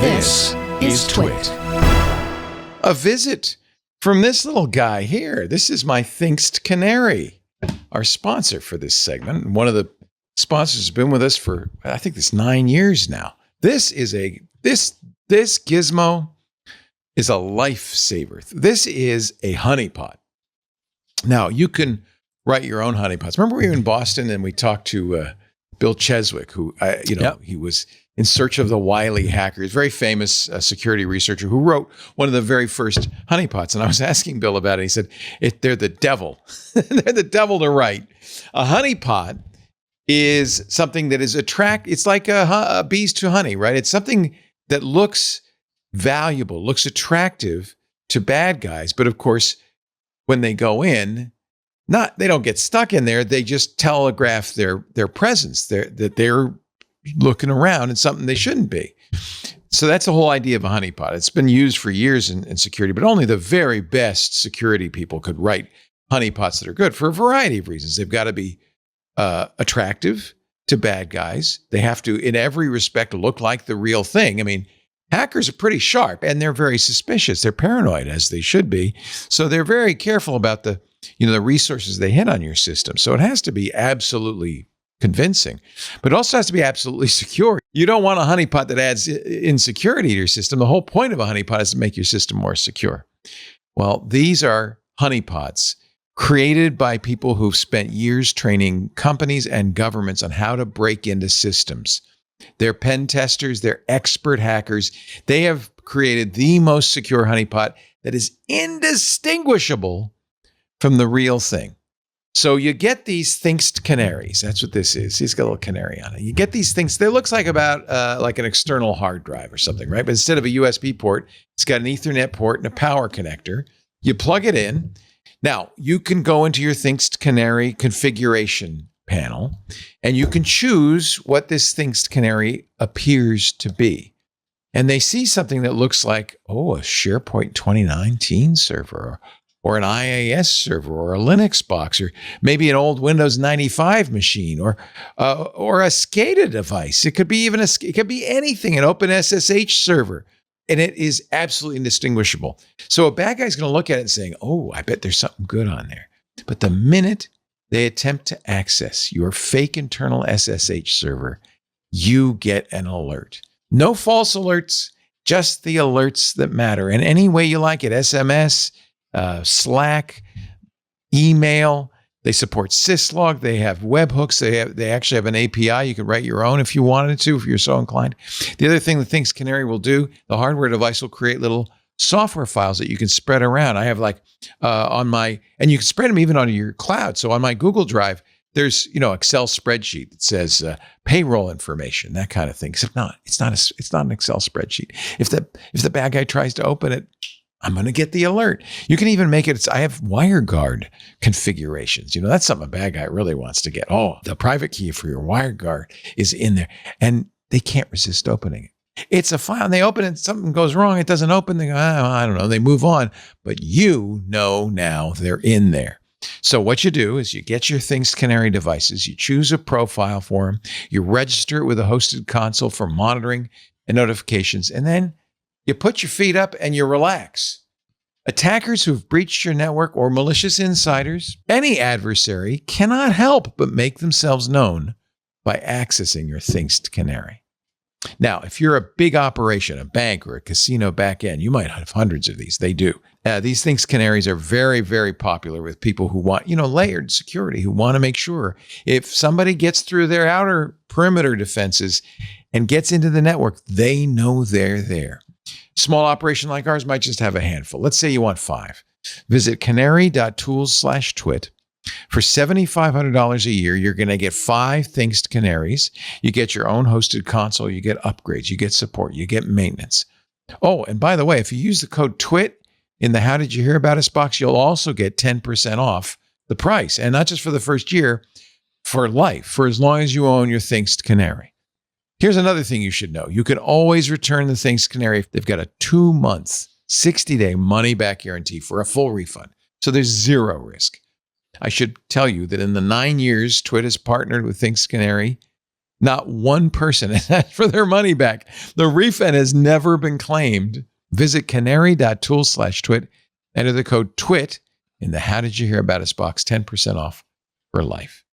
This is Twit. A visit from this little guy here. This is my Thinkst Canary, our sponsor for this segment. One of the sponsors has been with us for, I think, this 9 years now. This gizmo is a lifesaver. This is a honeypot. Now, you can write your own honeypots. Remember we were in Boston and we talked to Bill Cheswick, who, he was in search of the wily hackers, very famous security researcher who wrote one of the very first honeypots. And I was asking Bill about it. He said, they're the devil. They're the devil to write. A honeypot is something that is it's like a bees to honey, right? It's something that looks valuable, looks attractive to bad guys. But of course, when they go in, they don't get stuck in there. They just telegraph their presence. They're looking around at something they shouldn't be. So that's the whole idea of a honeypot. It's been used for years in security, but only the very best security people could write honeypots that are good for a variety of reasons. They've got to be attractive to bad guys. They have to, in every respect, look like the real thing. I mean, hackers are pretty sharp and they're very suspicious. They're paranoid, as they should be. So they're very careful about the resources they hit on your system. So it has to be absolutely convincing, but it also has to be absolutely secure. You don't want a honeypot that adds insecurity to your system. The whole point of a honeypot is to make your system more secure. Well, these are honeypots created by people who've spent years training companies and governments on how to break into systems. They're pen testers, they're expert hackers. They have created the most secure honeypot that is indistinguishable from the real thing. So you get these Thinkst canaries. That's what this is. He's got a little canary on it. You get these things. They looks like about like an external hard drive or something, right? But instead of a USB port, it's got an Ethernet port and a power connector. You plug it in. Now, you can go into your Thinkst Canary configuration panel, and you can choose what this Thinkst Canary appears to be. And they see something that looks like, a SharePoint 2019 server, or an IAS server, or a Linux box, or maybe an old Windows 95 machine, or a SCADA device. It could be it could be anything, an OpenSSH server. And it is absolutely indistinguishable. So a bad guy's going to look at it and saying, I bet there's something good on there. But the minute they attempt to access your fake internal SSH server, you get an alert. No false alerts, just the alerts that matter. And any way you like it, SMS, Slack, email. They support syslog. They have webhooks. They actually have an API. You can write your own if you wanted to, if you're so inclined. The other thing the Thinkst Canary will do, the hardware device will create little software files that you can spread around. I have and you can spread them even on your cloud. So on my Google Drive, there's Excel spreadsheet that says payroll information, that kind of thing. Except it's not an Excel spreadsheet. If the bad guy tries to open it, I'm going to get the alert. You can even make it. I have WireGuard configurations. That's something a bad guy really wants to get. The private key for your WireGuard is in there, and they can't resist opening it. It's a file, and they open it. Something goes wrong. It doesn't open. They go, I don't know. They move on, but now they're in there. So what you do is you get your Thinkst Canary devices. You choose a profile for them. You register it with a hosted console for monitoring and notifications, and then you put your feet up and you relax. Attackers who've breached your network or malicious insiders, any adversary, cannot help but make themselves known by accessing your Thinkst Canary. Now, if you're a big operation, a bank or a casino back end, you might have hundreds of these. They do. These Thinkst Canaries are very, very popular with people who want, layered security, who want to make sure if somebody gets through their outer perimeter defenses and gets into the network, they know they're there. Small operation like ours might just have a handful. Let's say you want 5. Visit canary.tools/twit. For $7,500 a year, you're going to get 5 Thinkst Canaries. You get your own hosted console. You get upgrades. You get support. You get maintenance. And by the way, if you use the code TWIT in the How Did You Hear About Us box, you'll also get 10% off the price. And not just for the first year, for life, for as long as you own your Thinkst Canary. Here's another thing you should know. You can always return the Thinkst Canary. They've got a 2-month, 60-day money-back guarantee for a full refund. So there's zero risk. I should tell you that in the 9 years Twit has partnered with Thinkst Canary, Not one person has asked for their money back. The refund has never been claimed. Visit canary.tools/twit. Enter the code TWIT in the How Did You Hear About Us box, 10% off for life.